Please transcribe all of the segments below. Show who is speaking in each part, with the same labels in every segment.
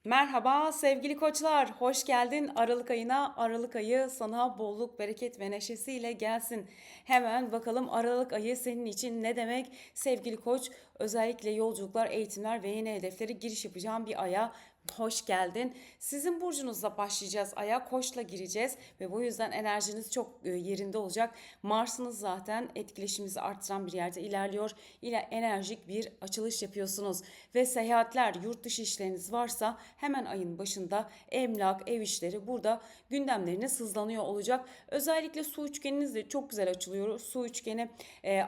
Speaker 1: Merhaba sevgili koçlar, hoş geldin Aralık ayına. Aralık ayı sana bolluk, bereket ve neşesiyle gelsin. Hemen bakalım Aralık ayı senin için ne demek? Sevgili koç, özellikle yolculuklar, eğitimler ve yeni hedeflere giriş yapacağım bir aya hoş geldin. Sizin burcunuzla başlayacağız aya, koçla gireceğiz ve bu yüzden enerjiniz çok yerinde olacak. Mars'ınız zaten etkileşiminizi arttıran bir yerde ilerliyor. İle enerjik bir açılış yapıyorsunuz ve seyahatler, yurt dışı işleriniz varsa hemen ayın başında emlak, ev işleri burada gündemleriniz hızlanıyor olacak. Özellikle su üçgeniniz de çok güzel açılıyor. Su üçgeni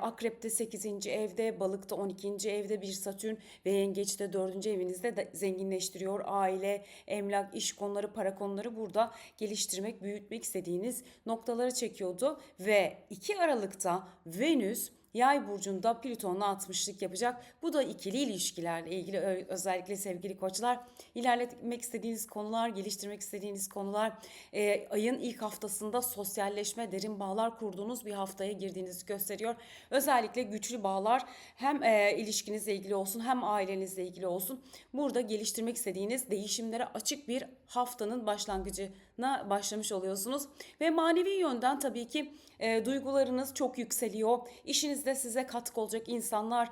Speaker 1: Akrep'te 8. evde, Balık'ta 12. evde bir Satürn ve Yengeç'te 4. evinizde de zenginleştiriyor. Aile, emlak, iş konuları, para konuları burada geliştirmek, büyütmek istediğiniz noktaları çekiyordu. Ve 2 Aralık'ta Venüs Yay burcunda Plüton'la 60'lık yapacak. Bu da ikili ilişkilerle ilgili özellikle sevgili koçlar ilerletmek istediğiniz konular, geliştirmek istediğiniz konular, ayın ilk haftasında sosyalleşme, derin bağlar kurduğunuz bir haftaya girdiğinizi gösteriyor. Özellikle güçlü bağlar hem ilişkinizle ilgili olsun hem ailenizle ilgili olsun. Burada geliştirmek istediğiniz değişimlere açık bir haftanın başlangıcına başlamış oluyorsunuz. Ve manevi yönden tabii ki duygularınız çok yükseliyor. İşinizde size katkı olacak insanlar,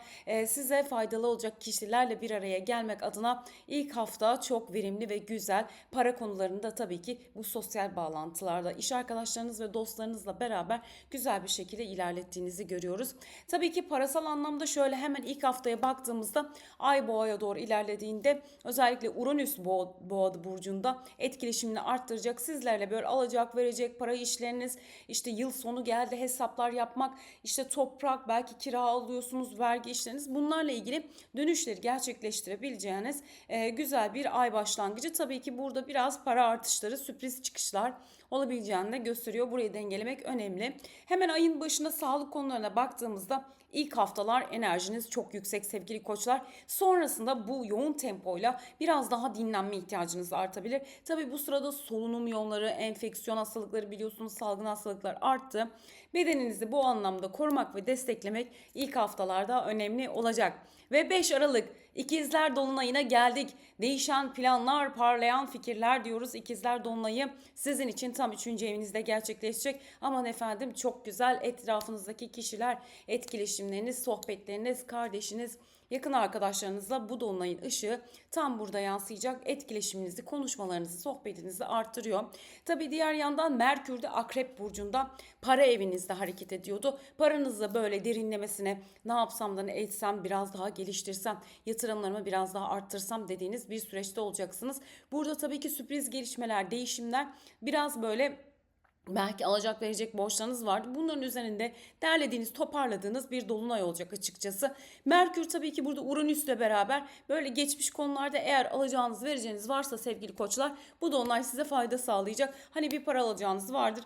Speaker 1: size faydalı olacak kişilerle bir araya gelmek adına ilk hafta çok verimli ve güzel. Para konularında tabii ki bu sosyal bağlantılarda iş arkadaşlarınız ve dostlarınızla beraber güzel bir şekilde ilerlettiğinizi görüyoruz. Tabii ki parasal anlamda şöyle hemen ilk haftaya baktığımızda Ay Boğa'ya doğru ilerlediğinde özellikle Uranüs Boğa burcunda etkileşimini arttıracak. Sizlerle böyle alacak verecek para işleriniz, işte yıl sonu geldi hesaplar yapmak, işte toprak belki kira alıyorsunuz, vergi işleriniz, bunlarla ilgili dönüşleri gerçekleştirebileceğiniz güzel bir ay başlangıcı. Tabii ki burada biraz para artışları, sürpriz çıkışlar olabileceğini de gösteriyor. Burayı dengelemek önemli. Hemen ayın başında sağlık konularına baktığımızda ilk haftalar enerjiniz çok yüksek sevgili koçlar. Sonrasında bu yoğun tempoyla biraz daha dinlenme ihtiyacınız artabilir. Tabii bu sırada solunum yolları, enfeksiyon hastalıkları, biliyorsunuz salgın hastalıklar arttı. Bedeninizi bu anlamda korumak ve desteklemek ilk haftalarda önemli olacak. Ve 5 Aralık İkizler Dolunay'ına geldik. Değişen planlar, parlayan fikirler diyoruz. İkizler Dolunay'ı sizin için tam 3. evinizde gerçekleşecek. Aman efendim çok güzel, etrafınızdaki kişiler, etkileşimleriniz, sohbetleriniz, kardeşiniz, yakın arkadaşlarınızla bu dolunayın ışığı tam burada yansıyacak. Etkileşiminizi, konuşmalarınızı, sohbetinizi arttırıyor. Tabi diğer yandan Merkür de Akrep burcunda para evinizde hareket ediyordu. Paranızı böyle derinlemesine ne yapsam da ne etsem, biraz daha geliştirsem, yatırımlarımı biraz daha arttırsam dediğiniz bir süreçte olacaksınız. Burada tabii ki sürpriz gelişmeler, değişimler, biraz böyle belki alacak verecek borçlarınız vardı. Bunların üzerinde derlediğiniz, toparladığınız bir dolunay olacak açıkçası. Merkür tabii ki burada Uranüs'le beraber böyle geçmiş konularda eğer alacağınız, vereceğiniz varsa sevgili koçlar, bu dolunay size fayda sağlayacak. Hani bir para alacağınız vardır.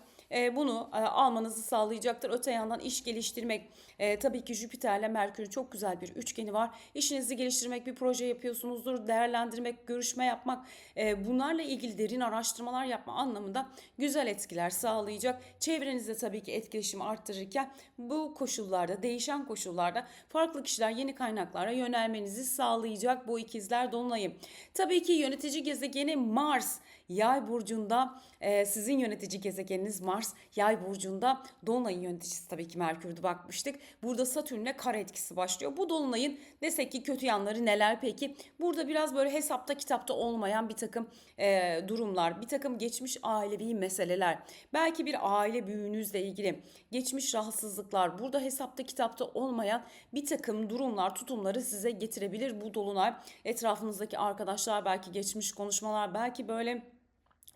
Speaker 1: Bunu almanızı sağlayacaktır. Öte yandan iş geliştirmek, tabii ki Jüpiter'le Merkür'ün çok güzel bir üçgeni var. İşinizi geliştirmek, bir proje yapıyorsunuzdur, değerlendirmek, görüşme yapmak, bunlarla ilgili derin araştırmalar yapma anlamında güzel etkiler sağlayacak. Çevrenizde tabii ki etkileşimi arttırırken bu koşullarda, değişen koşullarda farklı kişiler, yeni kaynaklara yönelmenizi sağlayacak bu ikizler dolunayı. Tabii ki yönetici gezegeni Mars Yay burcunda, sizin yönetici gezegeniniz Mars Yay burcunda, dolunayın yöneticisi tabii ki Merkür'dü bakmıştık. Burada Satürn'le kare etkisi başlıyor. Bu dolunayın desek ki kötü yanları neler peki? Burada biraz böyle hesapta kitapta olmayan bir takım durumlar, bir takım geçmiş ailevi meseleler, belki bir aile büyüğünüzle ilgili geçmiş rahatsızlıklar, burada hesapta kitapta olmayan bir takım durumlar, tutumları size getirebilir bu dolunay. Etrafınızdaki arkadaşlar, belki geçmiş konuşmalar, belki böyle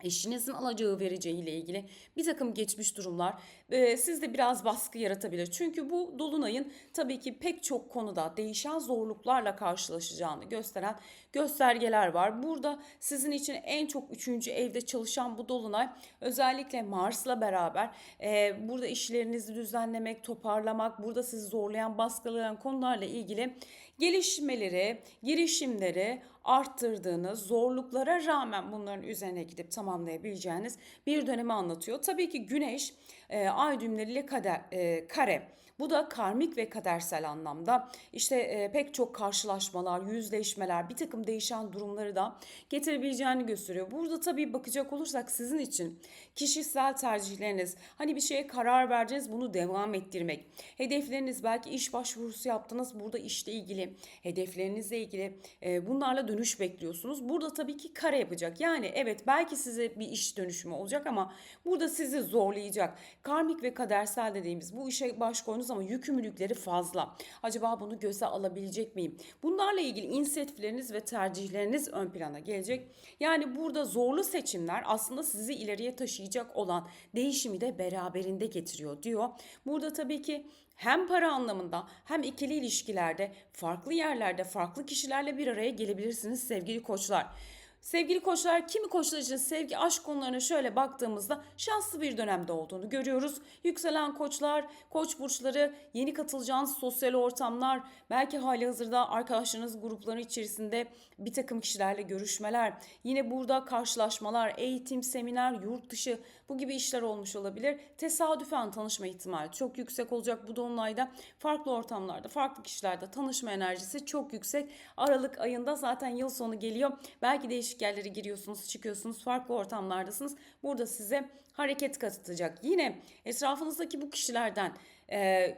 Speaker 1: eşinizin alacağı vereceği ile ilgili bir takım geçmiş durumlar sizde biraz baskı yaratabilir. Çünkü bu dolunayın tabii ki pek çok konuda değişen zorluklarla karşılaşacağını gösteren göstergeler var. Burada sizin için en çok 3. evde çalışan bu dolunay özellikle Mars'la beraber burada işlerinizi düzenlemek, toparlamak, burada sizi zorlayan, baskılayan konularla ilgili gelişmeleri, girişimleri arttırdığınız, zorluklara rağmen bunların üzerine gidip tamamlayabileceğiniz bir dönemi anlatıyor. Tabii ki Güneş ay düğümleriyle kare. Bu da karmik ve kadersel anlamda işte pek çok karşılaşmalar, yüzleşmeler, bir takım değişen durumları da getirebileceğini gösteriyor. Burada tabii bakacak olursak sizin için kişisel tercihleriniz, hani bir şeye karar vereceğiniz, bunu devam ettirmek. Hedefleriniz, belki iş başvurusu yaptınız, burada işle ilgili, hedeflerinizle ilgili bunlarla dönüş bekliyorsunuz. Burada tabii ki kare yapacak. Yani evet, belki size bir iş dönüşümü olacak ama burada sizi zorlayacak. Karmik ve kadersel dediğimiz bu işe baş koydunuz ama yükümlülükleri fazla. Acaba bunu göze alabilecek miyim? Bunlarla ilgili inisiyatifleriniz ve tercihleriniz ön plana gelecek. Yani burada zorlu seçimler aslında sizi ileriye taşıyacak olan değişimi de beraberinde getiriyor diyor. Burada tabii ki hem para anlamında hem ikili ilişkilerde farklı yerlerde farklı kişilerle bir araya gelebilirsiniz sevgili koçlar. Sevgili koçlar, kimi koçlar için sevgi, aşk konularına şöyle baktığımızda şanslı bir dönemde olduğunu görüyoruz. Yükselen koçlar, koç burçları, yeni katılacağınız sosyal ortamlar, belki hali hazırda arkadaşlarınız grupları içerisinde bir takım kişilerle görüşmeler, yine burada karşılaşmalar, eğitim, seminer, yurt dışı, bu gibi işler olmuş olabilir. Tesadüfen tanışma ihtimali çok yüksek olacak bu dolunayda. Farklı ortamlarda, farklı kişilerle tanışma enerjisi çok yüksek. Aralık ayında zaten yıl sonu geliyor. Belki değişik yerlere giriyorsunuz, çıkıyorsunuz, farklı ortamlardasınız. Burada size hareket katacak. Yine etrafınızdaki bu kişilerden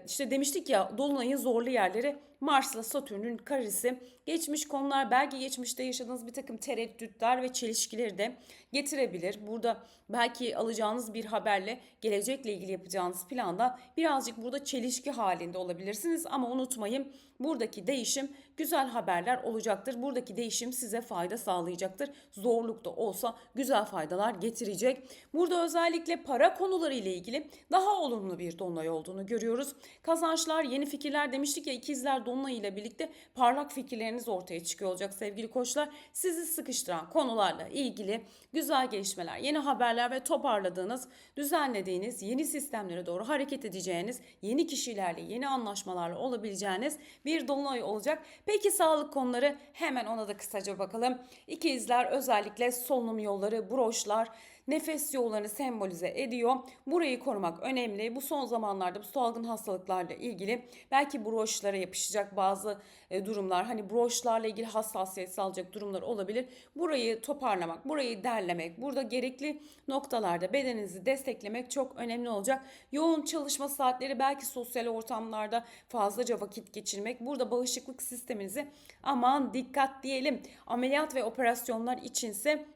Speaker 1: işte demiştik ya, dolunayın zorlu yerleri Mars'la Satürn'ün karesi, geçmiş konular, belki geçmişte yaşadığınız bir takım tereddütler ve çelişkileri de getirebilir. Burada belki alacağınız bir haberle gelecekle ilgili yapacağınız planda birazcık burada çelişki halinde olabilirsiniz ama unutmayın, buradaki değişim güzel haberler olacaktır. Buradaki değişim size fayda sağlayacaktır. Zorluk da olsa güzel faydalar getirecek. Burada özellikle para konuları ile ilgili daha olumlu bir dolunay olduğunu görüyoruz. Kazançlar, yeni fikirler, demiştik ya, ikizler dolunay ile birlikte parlak fikirleriniz ortaya çıkıyor olacak sevgili koçlar. Sizi sıkıştıran konularla ilgili güzel gelişmeler, yeni haberler ve toparladığınız, düzenlediğiniz, yeni sistemlere doğru hareket edeceğiniz, yeni kişilerle, yeni anlaşmalarla olabileceğiniz bir dolunay olacak. Peki sağlık konuları, hemen ona da kısaca bakalım. İkizler özellikle solunum yolları, bronşlar, nefes yollarını sembolize ediyor. Burayı korumak önemli. Bu son zamanlarda bu salgın hastalıklarla ilgili belki bronşlara yapışacak bazı durumlar, hani bronşlarla ilgili hassasiyet sağlayacak durumlar olabilir. Burayı toparlamak, burayı derlemek, burada gerekli noktalarda bedeninizi desteklemek çok önemli olacak. Yoğun çalışma saatleri, belki sosyal ortamlarda fazlaca vakit geçirmek, burada bağışıklık sisteminizi aman dikkat diyelim. Ameliyat ve operasyonlar içinse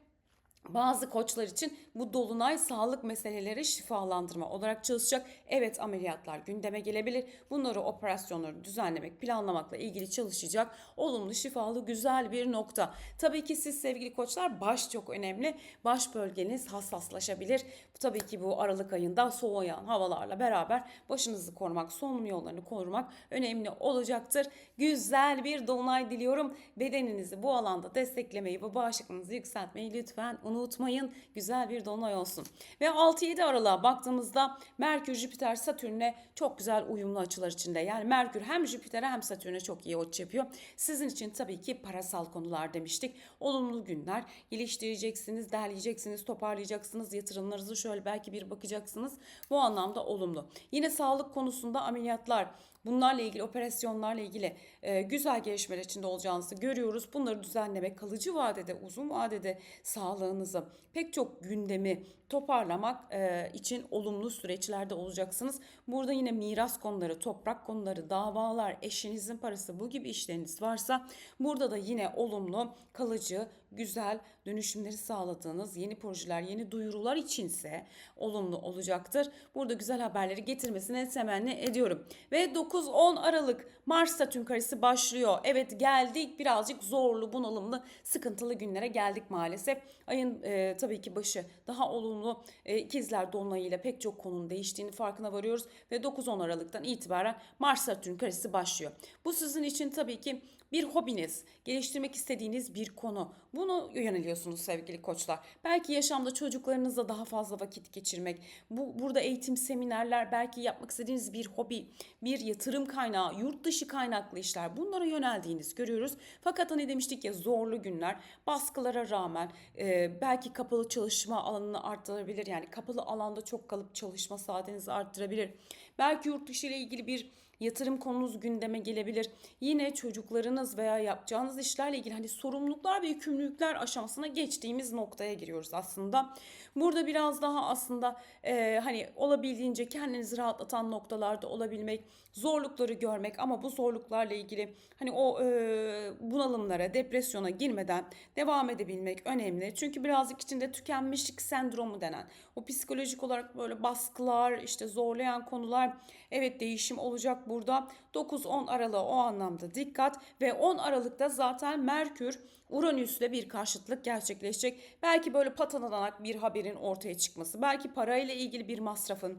Speaker 1: bazı koçlar için bu dolunay sağlık meseleleri şifalandırma olarak çalışacak. Evet, ameliyatlar gündeme gelebilir. Bunları, operasyonları düzenlemek, planlamakla ilgili çalışacak. Olumlu, şifalı, güzel bir nokta. Tabii ki siz sevgili koçlar, baş çok önemli. Baş bölgeniz hassaslaşabilir. Tabii ki bu Aralık ayında soğuyan havalarla beraber başınızı korumak, solunum yollarını korumak önemli olacaktır. Güzel bir dolunay diliyorum. Bedeninizi bu alanda desteklemeyi ve bağışıklığınızı yükseltmeyi lütfen unutmayın. Güzel bir dolunay olsun. Ve 6-7 Aralık'a baktığımızda Merkür, Jüpiter, Satürn'e çok güzel uyumlu açılar içinde. Yani Merkür hem Jüpiter'e hem Satürn'e çok iyi açı yapıyor. Sizin için tabii ki parasal konular demiştik. Olumlu günler. Geliştireceksiniz, derleyeceksiniz, toparlayacaksınız. Yatırımlarınızı şöyle belki bir bakacaksınız. Bu anlamda olumlu. Yine sağlık konusunda ameliyatlar, bunlarla ilgili, operasyonlarla ilgili güzel gelişmeler içinde olacağınızı görüyoruz. Bunları düzenlemek, kalıcı vadede, uzun vadede sağlığınızı, pek çok gündemi toparlamak için olumlu süreçlerde olacaksınız. Burada yine miras konuları, toprak konuları, davalar, eşinizin parası, bu gibi işleriniz varsa burada da yine olumlu, kalıcı, güzel dönüşümleri sağladığınız yeni projeler, yeni duyurular içinse olumlu olacaktır. Burada güzel haberleri getirmesini temenni ediyorum. Ve 9-10 Aralık Mars Satürn karesi başlıyor. Evet, geldik, birazcık zorlu, bunalımlı, sıkıntılı günlere geldik maalesef. Ayın tabii ki başı daha olumlu, ikizler dolunayıyla pek çok konunun değiştiğini farkına varıyoruz. Ve 9-10 Aralık'tan itibaren Mars Satürn karesi başlıyor. Bu sizin için tabii ki bir hobiniz, geliştirmek istediğiniz bir konu. Bunu yöneliyorsunuz sevgili koçlar. Belki yaşamda çocuklarınızla daha fazla vakit geçirmek, burada eğitim, seminerler, belki yapmak istediğiniz bir hobi, bir yatırım kaynağı, yurt dışı kaynaklı işler, bunlara yöneldiğiniz görüyoruz. Fakat hani demiştik ya, zorlu günler, baskılara rağmen belki kapalı çalışma alanını arttırabilir. Yani kapalı alanda çok kalıp çalışma saatinizi arttırabilir. Belki yurt dışı ile ilgili bir yatırım konunuz gündeme gelebilir. Yine çocuklarınız veya yapacağınız işlerle ilgili hani sorumluluklar ve yükümlülükler aşamasına geçtiğimiz noktaya giriyoruz aslında. Burada biraz daha aslında hani olabildiğince kendinizi rahatlatan noktalarda olabilmek, zorlukları görmek ama bu zorluklarla ilgili hani o bunalımlara, depresyona girmeden devam edebilmek önemli. Çünkü birazcık içinde tükenmişlik sendromu denen o psikolojik olarak böyle baskılar, işte zorlayan konular, evet değişim olacak burada. 9-10 Aralık'a o anlamda dikkat ve 10 Aralık'ta zaten Merkür Uranüs'le bir karşıtlık gerçekleşecek. Belki böyle patalanarak bir haberin ortaya çıkması, belki parayla ilgili bir masrafın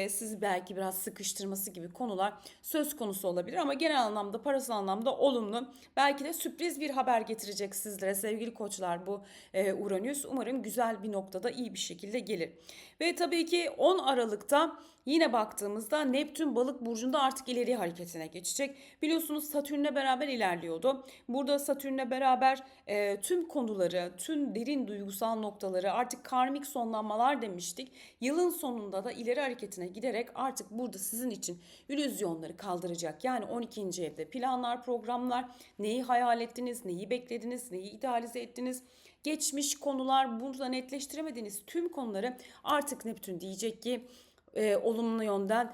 Speaker 1: sizi belki biraz sıkıştırması gibi konular söz konusu olabilir. Ama genel anlamda, parasal anlamda olumlu. Belki de sürpriz bir haber getirecek sizlere sevgili koçlar bu Uranüs. Umarım güzel bir noktada iyi bir şekilde gelir. Ve tabii ki 10 Aralık'ta yine baktığımızda Neptün Balık burcunda artık ileri hareketine geçecek. Biliyorsunuz Satürn'le beraber ilerliyordu. Burada Satürn'le beraber tüm konuları, tüm derin duygusal noktaları, artık karmik sonlanmalar demiştik. Yılın sonunda da ileri hareketine giderek artık burada sizin için illüzyonları kaldıracak. Yani 12. evde planlar, programlar, neyi hayal ettiniz, neyi beklediniz, neyi idealize ettiniz, geçmiş konular, burada netleştiremediğiniz tüm konuları artık Neptün diyecek ki olumlu yönden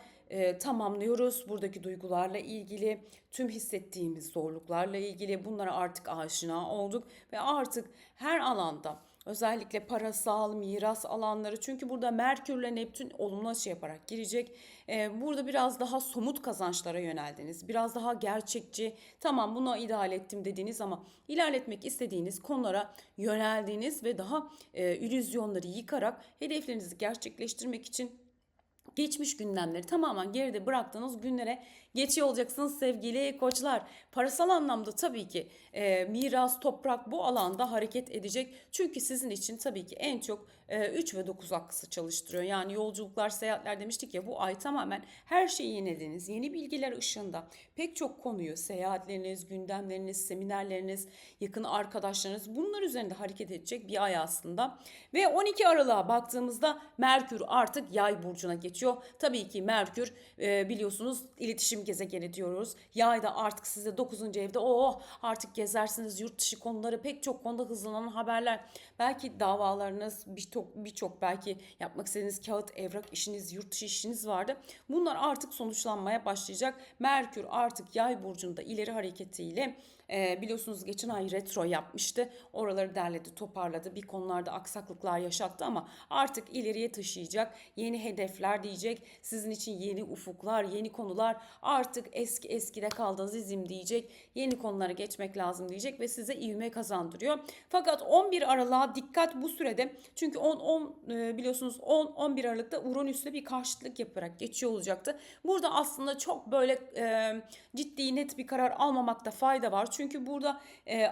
Speaker 1: tamamlıyoruz. Buradaki duygularla ilgili, tüm hissettiğimiz zorluklarla ilgili bunlara artık aşina olduk ve artık her alanda, özellikle parasal, miras alanları, çünkü burada Merkürle Neptün olumlu açı yaparak girecek. Burada biraz daha somut kazançlara yöneldiniz. Biraz daha gerçekçi, tamam buna ideal ettim dediğiniz ama ilerletmek istediğiniz konulara yöneldiğiniz ve daha illüzyonları yıkarak hedeflerinizi gerçekleştirmek için geçmiş gündemleri tamamen geride bıraktığınız günlere geçiyor olacaksınız sevgili koçlar. Parasal anlamda tabii ki miras, toprak bu alanda hareket edecek. Çünkü sizin için tabii ki en çok 3 ve 9 aksı çalıştırıyor. Yani yolculuklar, seyahatler demiştik ya, bu ay tamamen her şeyi yenilediğiniz, yeni bilgiler ışığında pek çok konuyu, seyahatleriniz, gündemleriniz, seminerleriniz, yakın arkadaşlarınız, bunlar üzerinde hareket edecek bir ay aslında. Ve 12 Aralık'a baktığımızda Merkür artık Yay burcuna geçiyor. Tabii ki Merkür biliyorsunuz iletişim gezegeni diyoruz. Yay da artık size 9. evde artık gezersiniz, yurt dışı konuları, pek çok konuda hızlanan haberler. Belki davalarınız, birçok belki yapmak istediğiniz kağıt, evrak işiniz, yurt dışı işiniz vardı. Bunlar artık sonuçlanmaya başlayacak. Merkür artık Yay burcunda ileri hareketiyle biliyorsunuz geçen ay retro yapmıştı. Oraları derledi, toparladı. Bir konularda aksaklıklar yaşattı ama artık ileriye taşıyacak. Yeni hedefler diyecek. Sizin için yeni ufuklar, yeni konular. Artık eskide kaldığınız izim diyecek. Yeni konulara geçmek lazım diyecek ve size ivme kazandırıyor. Fakat 11 Aralık'a dikkat bu sürede. Çünkü biliyorsunuz 10-11 Aralık'ta Uranüs'le bir karşıtlık yaparak geçiyor olacaktı. Burada aslında çok böyle ciddi net bir karar almamakta fayda var. Çünkü burada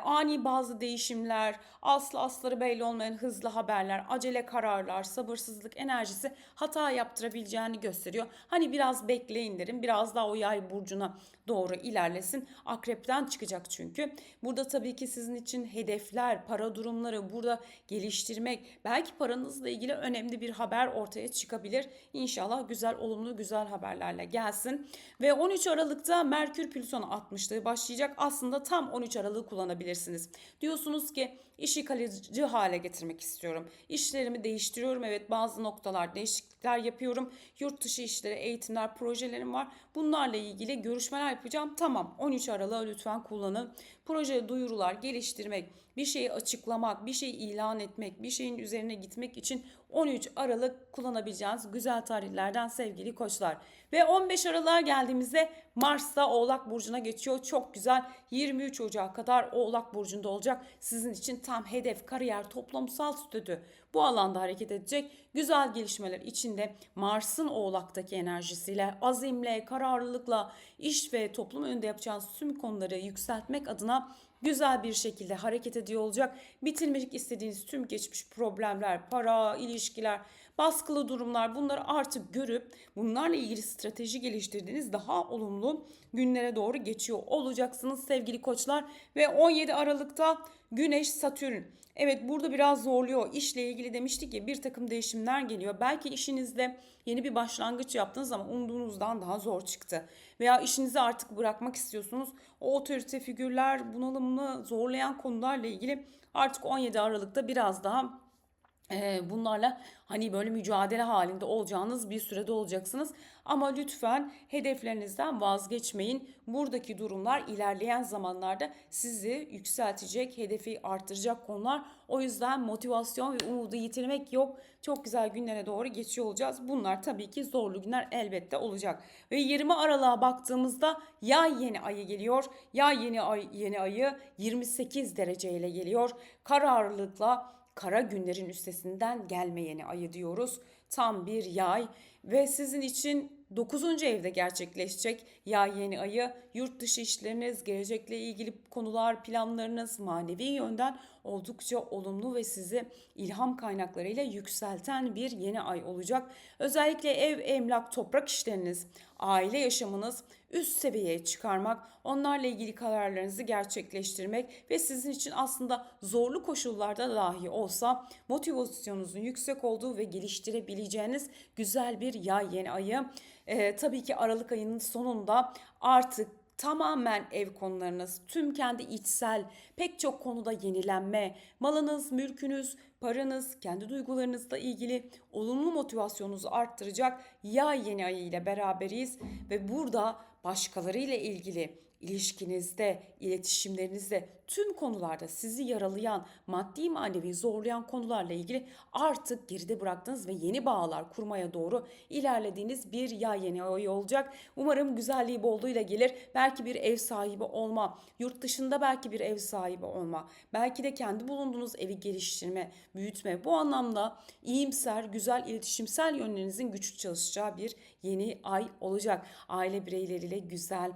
Speaker 1: ani bazı değişimler, asları belli olmayan hızlı haberler, acele kararlar, sabırsızlık enerjisi hata yaptırabileceğini gösteriyor. Hani biraz bekleyin derim. Biraz daha o Yay burcuna doğru ilerlesin. Akrepten çıkacak çünkü. Burada tabii ki sizin için hedefler, para durumları burada geliştirmek, belki paranızla ilgili önemli bir haber ortaya çıkabilir. İnşallah güzel, olumlu güzel haberlerle gelsin. Ve 13 Aralık'ta Merkür Plüton 60'lığı başlayacak. Aslında tam 13 Aralık'ı kullanabilirsiniz. Diyorsunuz ki işi kalıcı hale getirmek istiyorum. İşlerimi değiştiriyorum. Evet, bazı noktalar değişiklikler yapıyorum. Yurt dışı işleri, eğitimler, projelerim var. Bunlarla ilgili görüşmeler yapacağım. Tamam, 13 Aralık'ı lütfen kullanın. Proje duyurular, geliştirmek, bir şeyi açıklamak, bir şeyi ilan etmek, bir şeyin üzerine gitmek için 13 Aralık kullanabileceğiniz güzel tarihlerden sevgili koçlar. Ve 15 Aralık'a geldiğimizde Mars da Oğlak Burcu'na geçiyor. Çok güzel, 23 Ocak'a kadar Oğlak Burcu'nda olacak. Sizin için tam hedef, kariyer, toplumsal statü bu alanda hareket edecek. Güzel gelişmeler içinde Mars'ın Oğlak'taki enerjisiyle, azimle, kararlılıkla iş ve toplum önünde yapacağınız tüm konuları yükseltmek adına güzel bir şekilde hareket ediyor olacak. Bitirmek istediğiniz tüm geçmiş problemler, para, ilişkiler, baskılı durumlar, bunları artık görüp bunlarla ilgili strateji geliştirdiğiniz daha olumlu günlere doğru geçiyor olacaksınız sevgili koçlar. Ve 17 Aralık'ta Güneş Satürn. Evet, burada biraz zorluyor. İşle ilgili demiştik ya, bir takım değişimler geliyor. Belki işinizde yeni bir başlangıç yaptınız ama umduğunuzdan daha zor çıktı. Veya işinizi artık bırakmak istiyorsunuz. O otorite figürler, bunalımını zorlayan konularla ilgili artık 17 Aralık'ta biraz daha bunlarla hani böyle mücadele halinde olacağınız bir sürede olacaksınız. Ama lütfen hedeflerinizden vazgeçmeyin. Buradaki durumlar ilerleyen zamanlarda sizi yükseltecek, hedefi artıracak konular. O yüzden motivasyon ve umudu yitirmek yok. Çok güzel günlere doğru geçiyor olacağız. Bunlar tabii ki zorlu günler elbette olacak. Ve 20 Aralık'a baktığımızda yay yeni ayı geliyor. Yay yeni ayı 28 dereceyle geliyor. Kararlılıkla kara günlerin üstesinden gelmeyeni ayı diyoruz. Tam bir yay ve sizin için 9. evde gerçekleşecek yay yeni ayı. Yurt dışı işleriniz, gelecekle ilgili konular, planlarınız manevi yönden oldukça olumlu ve sizi ilham kaynaklarıyla yükselten bir yeni ay olacak. Özellikle ev, emlak, toprak işleriniz, aile yaşamınız üst seviyeye çıkarmak, onlarla ilgili kararlarınızı gerçekleştirmek ve sizin için aslında zorlu koşullarda dahi olsa motivasyonunuzun yüksek olduğu ve geliştirebileceğiniz güzel bir yay yeni ayı. Tabii ki Aralık ayının sonunda artık tamamen ev konularınız, tüm kendi içsel pek çok konuda yenilenme, malınız, mülkünüz, paranız, kendi duygularınızla ilgili olumlu motivasyonunuzu arttıracak yay yeni ayı ile beraberiz ve burada başkalarıyla ilgili ilişkinizde, iletişimlerinizde, tüm konularda sizi yaralayan, maddi manevi zorlayan konularla ilgili artık geride bıraktığınız ve yeni bağlar kurmaya doğru ilerlediğiniz bir yay yeni ay olacak. Umarım güzelliği bolluğuyla gelir. Belki bir ev sahibi olma, yurt dışında belki bir ev sahibi olma, belki de kendi bulunduğunuz evi geliştirme, büyütme. Bu anlamda iyimser, güzel iletişimsel yönlerinizin güçlü çalışacağı bir yeni ay olacak. Aile bireyleriyle güzel,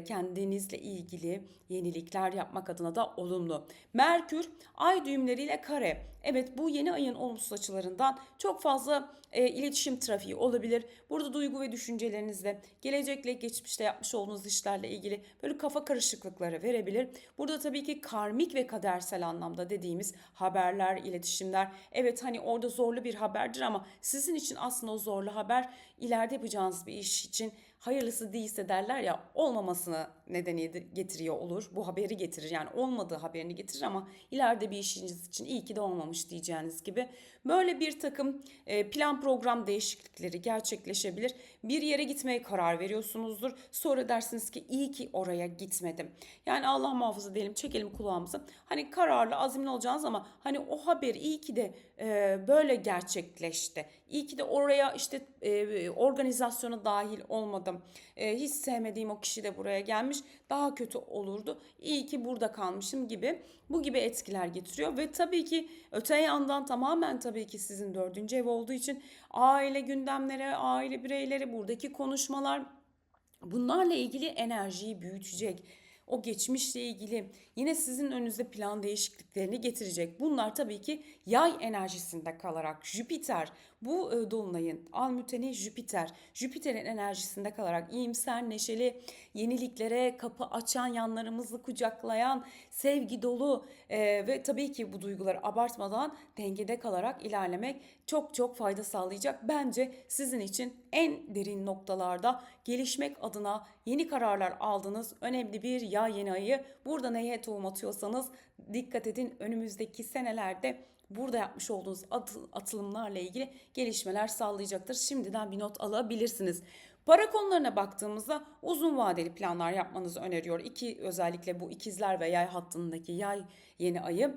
Speaker 1: kendinizle ilgili yenilikler yapmak adına da olumlu. Merkür ay düğümleriyle kare. Evet, bu yeni ayın olumsuz açılarından çok fazla iletişim trafiği olabilir. Burada duygu ve düşüncelerinizle, gelecekle geçmişte yapmış olduğunuz işlerle ilgili böyle kafa karışıklıkları verebilir. Burada tabii ki karmik ve kadersel anlamda dediğimiz haberler, iletişimler. Evet, hani orada zorlu bir haberdir ama sizin için aslında o zorlu haber ileride yapacağınız bir iş için hayırlısı değilse derler ya, olmamasını nedeni getiriyor olur. Bu haberi getirir, yani olmadığı haberini getirir ama ileride bir işiniz için iyi ki de olmamış diyeceğiniz gibi. Böyle bir takım plan program değişiklikleri gerçekleşebilir. Bir yere gitmeye karar veriyorsunuzdur. Sonra dersiniz ki iyi ki oraya gitmedim. Yani Allah muhafaza diyelim, çekelim kulağımızı. Hani kararlı, azimli olacağınız ama hani o haber iyi ki de böyle gerçekleşti. İyi ki de oraya işte organizasyona dahil olmadım. Hiç sevmediğim o kişi de buraya gelmiş. Daha kötü olurdu. İyi ki burada kalmışım gibi. Bu gibi etkiler getiriyor ve tabii ki öte yandan tamamen tabii ki sizin 4. ev olduğu için aile gündemleri, aile bireyleri, buradaki konuşmalar, bunlarla ilgili enerjiyi büyütecek. O geçmişle ilgili yine sizin önünüze plan değişikliklerini getirecek. Bunlar tabii ki yay enerjisinde kalarak Jüpiter, bu dolunayın almuteni Jüpiter. Jüpiter'in enerjisinde kalarak iyimser, neşeli, yeniliklere kapı açan, yanlarımızı kucaklayan, sevgi dolu ve tabii ki bu duyguları abartmadan dengede kalarak ilerlemek çok çok fayda sağlayacak. Bence sizin için en derin noktalarda gelişmek adına yeni kararlar aldınız. Önemli bir yay yeni ayı. Burada neye tohum atıyorsanız dikkat edin, önümüzdeki senelerde burada yapmış olduğunuz atılımlarla ilgili gelişmeler sağlayacaktır. Şimdiden bir not alabilirsiniz. Para konularına baktığımızda uzun vadeli planlar yapmanızı öneriyor. Özellikle bu ikizler ve yay hattındaki yay yeni ayı.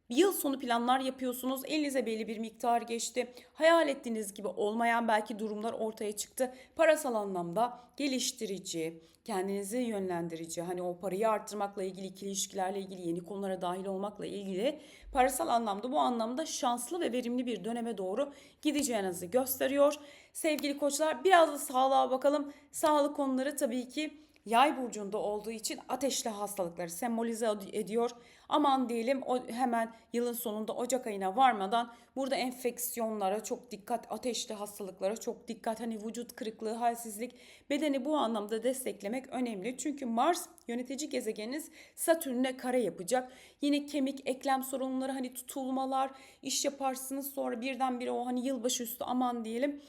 Speaker 1: Yıl sonu planlar yapıyorsunuz. Elinize belli bir miktar geçti. Hayal ettiğiniz gibi olmayan belki durumlar ortaya çıktı. Parasal anlamda geliştirici, kendinizi yönlendirici, hani o parayı arttırmakla ilgili, ikili ilişkilerle ilgili, yeni konulara dahil olmakla ilgili parasal anlamda, bu anlamda şanslı ve verimli bir döneme doğru gideceğinizi gösteriyor. Sevgili koçlar, biraz da sağlığa bakalım. Sağlık konuları tabii ki Yay burcunda olduğu için ateşli hastalıkları sembolize ediyor. Aman diyelim, o hemen yılın sonunda Ocak ayına varmadan burada enfeksiyonlara çok dikkat, ateşli hastalıklara çok dikkat. Hani vücut kırıklığı, halsizlik, bedeni bu anlamda desteklemek önemli. Çünkü Mars yönetici gezegeniniz Satürn'e kare yapacak. Yine kemik, eklem sorunları, hani tutulmalar, iş yaparsınız sonra birdenbire o hani yılbaşı üstü aman diyelim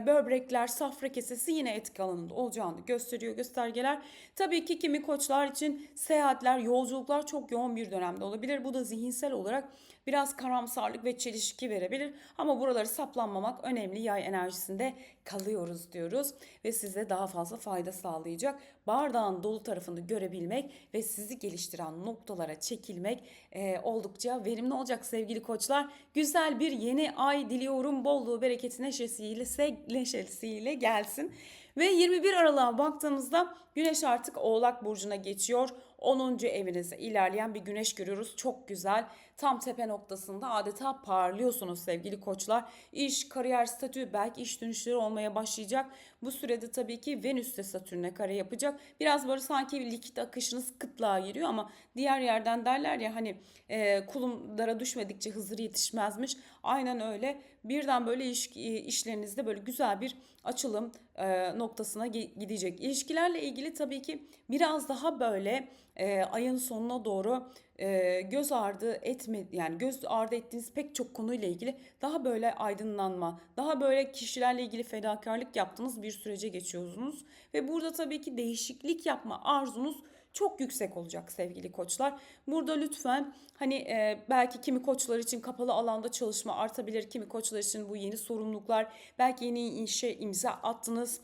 Speaker 1: böbrekler, safra kesesi yine etki alanında olacağını gösteriyor göstergeler. Tabii ki kimi koçlar için seyahatler, yolculuklar çok yoğun bir dönemde olabilir. Bu da zihinsel olarak biraz karamsarlık ve çelişki verebilir. Ama buraları saplanmamak önemli. Yay enerjisinde kalıyoruz diyoruz ve size daha fazla fayda sağlayacak. Bardağın dolu tarafını görebilmek ve sizi geliştiren noktalara çekilmek oldukça verimli olacak sevgili koçlar. Güzel bir yeni ay diliyorum. Bolluğu, bereketi, neşesiyle gelsin. Ve 21 Aralık'a baktığımızda Güneş artık Oğlak Burcu'na geçiyor. 10. evinize ilerleyen bir güneş görüyoruz. Çok güzel. Tam tepe noktasında adeta parlıyorsunuz sevgili koçlar. İş, kariyer, statü, belki iş dönüşleri olmaya başlayacak. Bu sürede tabii ki Venüs de Satürn'e kare yapacak. Biraz böyle sanki bir likit akışınız kıtlığa giriyor ama diğer yerden derler ya hani kulum düşmedikçe Hızır yetişmezmiş. Aynen öyle. Birden böyle işlerinizde böyle güzel bir açılım noktasına gidecek. İlişkilerle ilgili tabii ki biraz daha böyle ayın sonuna doğru göz ardı etme, yani göz ardı ettiğiniz pek çok konuyla ilgili daha böyle aydınlanma, daha böyle kişilerle ilgili fedakarlık yaptığınız bir sürece geçiyorsunuz ve burada tabii ki değişiklik yapma arzunuz çok yüksek olacak sevgili koçlar. Burada lütfen hani belki kimi koçlar için kapalı alanda çalışma artabilir. Kimi koçlar için bu yeni sorumluluklar, belki yeni işe imza attınız.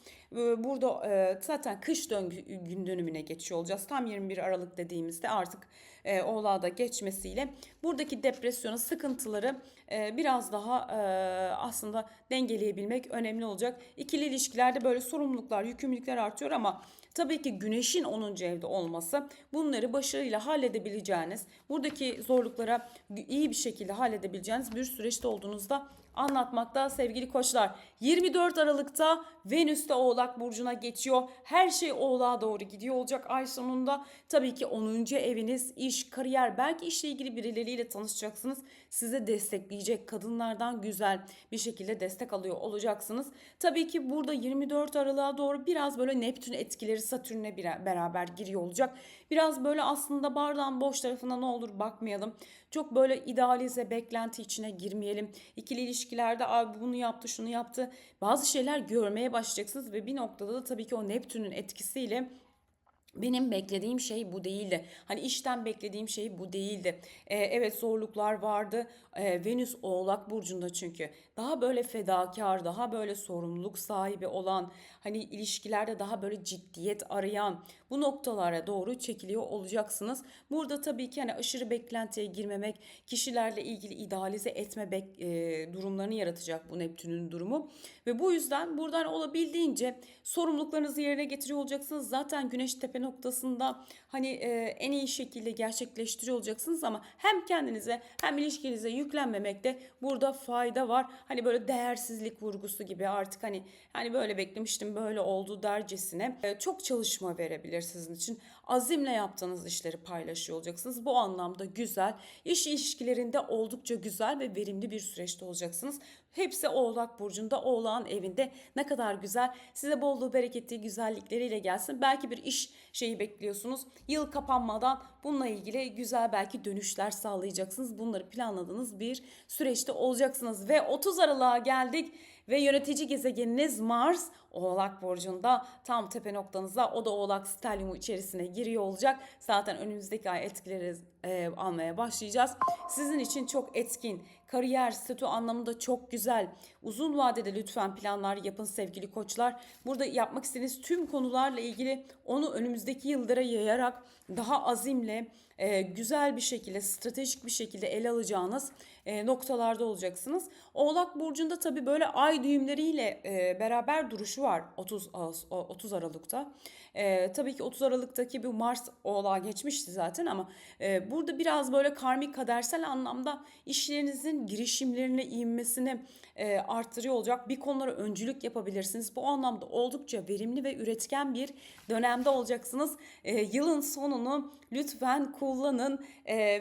Speaker 1: Burada zaten kış dönümüne geçiyor olacağız. Tam 21 Aralık dediğimizde artık Oğlağa da geçmesiyle buradaki depresyonu, sıkıntıları biraz daha aslında dengeleyebilmek önemli olacak. İkili ilişkilerde böyle sorumluluklar, yükümlülükler artıyor ama tabii ki Güneş'in 10. evde olması bunları başarıyla halledebileceğiniz, buradaki zorluklara iyi bir şekilde halledebileceğiniz bir süreçte olduğunuzda anlatmakta sevgili koçlar. 24 Aralık'ta Venüs de Oğlak Burcu'na geçiyor. Her şey Oğlak'a doğru gidiyor olacak ay sonunda. Tabii ki 10. eviniz, iş, kariyer, belki işle ilgili birileriyle tanışacaksınız. Size destekleyecek kadınlardan güzel bir şekilde destek alıyor olacaksınız. Tabii ki burada 24 Aralık'a doğru biraz böyle Neptün etkileri Satürn'le beraber giriyor olacak. Biraz böyle aslında bardağın boş tarafına ne olur bakmayalım. Çok böyle idealize, beklenti içine girmeyelim. İkili ilişkilerde abi bunu yaptı, şunu yaptı. Bazı şeyler görmeye başlayacaksınız ve bir noktada da tabii ki o Neptün'ün etkisiyle benim beklediğim şey bu değildi. Hani işten beklediğim şey bu değildi. Evet, zorluklar vardı. Venüs Oğlak Burcu'nda çünkü. Daha böyle fedakar, daha böyle sorumluluk sahibi olan, hani ilişkilerde daha böyle ciddiyet arayan bu noktalara doğru çekiliyor olacaksınız. Burada tabii ki hani aşırı beklentiye girmemek, kişilerle ilgili idealize etme durumlarını yaratacak bu Neptün'ün durumu. Ve bu yüzden buradan olabildiğince sorumluluklarınızı yerine getiriyor olacaksınız. Zaten Güneş tepe noktasında hani en iyi şekilde gerçekleştiriyor olacaksınız ama hem kendinize hem ilişkinize yüklenmemekte burada fayda var. Hani böyle değersizlik vurgusu gibi, artık hani böyle beklemiştim böyle oldu dercesine çok çalışma verebilir sizin için. Azimle yaptığınız işleri paylaşıyor olacaksınız. Bu anlamda güzel. İş ilişkilerinde oldukça güzel ve verimli bir süreçte olacaksınız. Hepsi Oğlak Burcu'nda, Oğlak'ın evinde. Ne kadar güzel. Size bolluğu, bereketi, güzellikleriyle gelsin. Belki bir iş şeyi bekliyorsunuz. Yıl kapanmadan bununla ilgili güzel belki dönüşler sağlayacaksınız. Bunları planladığınız bir süreçte olacaksınız. Ve 30 Aralık'a geldik. Ve yönetici gezegeniniz Mars Oğlak Burcu'nda tam tepe noktanızda, o da Oğlak Stelyumu içerisine giriyor olacak. Zaten önümüzdeki ay etkileri almaya başlayacağız. Sizin için çok etkin, kariyer, statü anlamında çok güzel. Uzun vadede lütfen planlar yapın sevgili koçlar. Burada yapmak istediğiniz tüm konularla ilgili onu önümüzdeki yıllara yayarak daha azimle, güzel bir şekilde, stratejik bir şekilde ele alacağınız noktalarda olacaksınız. Oğlak Burcu'nda tabii böyle ay düğümleriyle beraber duruşu var 30 Aralık'ta. Tabii ki 30 Aralık'taki bu Mars Oğlağa geçmişti zaten ama burada biraz böyle karmik kadersel anlamda işlerinizin girişimlerine ivmesini arttırıyor olacak. Bir konulara öncülük yapabilirsiniz. Bu anlamda oldukça verimli ve üretken bir dönemde olacaksınız. Yılın sonunu lütfen kullanın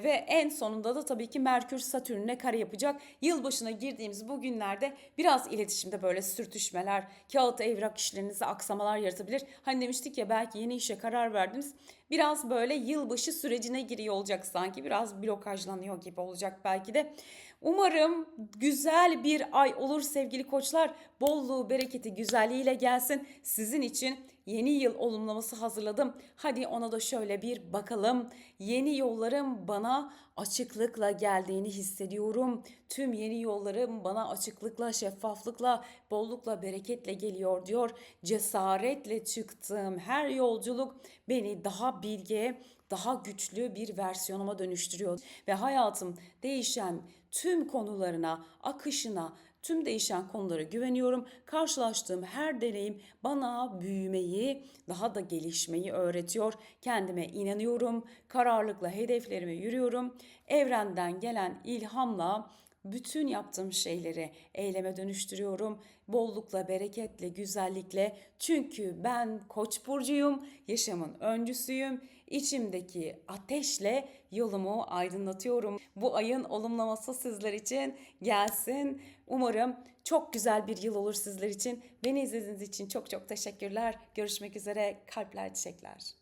Speaker 1: ve en sonunda da tabii ki Merkür Satürn'e kare yapacak. Yılbaşına girdiğimiz bu günlerde biraz iletişimde böyle sürtüşmeler, kağıt evrak işlerinizde aksamalar yaratabilir. Hani demiştik ya, belki yeni işe karar verdiniz. Biraz böyle yılbaşı sürecine giriyor olacak sanki. Biraz blokajlanıyor gibi olacak belki de. Umarım güzel bir ay olur sevgili koçlar. Bolluğu, bereketi, güzelliğiyle gelsin. Sizin için yeni yıl olumlaması hazırladım. Hadi ona da şöyle bir bakalım. Yeni yollarım bana açıklıkla geldiğini hissediyorum. Tüm yeni yollarım bana açıklıkla, şeffaflıkla, bollukla, bereketle geliyor diyor. Cesaretle çıktığım her yolculuk beni daha bilge, daha güçlü bir versiyonuma dönüştürüyor. Ve hayatım değişen tüm konularına, akışına, tüm değişen konulara güveniyorum. Karşılaştığım her deneyim bana büyümeyi, daha da gelişmeyi öğretiyor. Kendime inanıyorum. Kararlılıkla hedeflerime yürüyorum. Evrenden gelen ilhamla bütün yaptığım şeyleri eyleme dönüştürüyorum. Bollukla, bereketle, güzellikle. Çünkü ben Koç burcuyum, yaşamın öncüsüyüm. İçimdeki ateşle yolumu aydınlatıyorum. Bu ayın olumlaması sizler için gelsin. Umarım çok güzel bir yıl olur sizler için. Beni izlediğiniz için çok çok teşekkürler. Görüşmek üzere. Kalpler, çiçekler.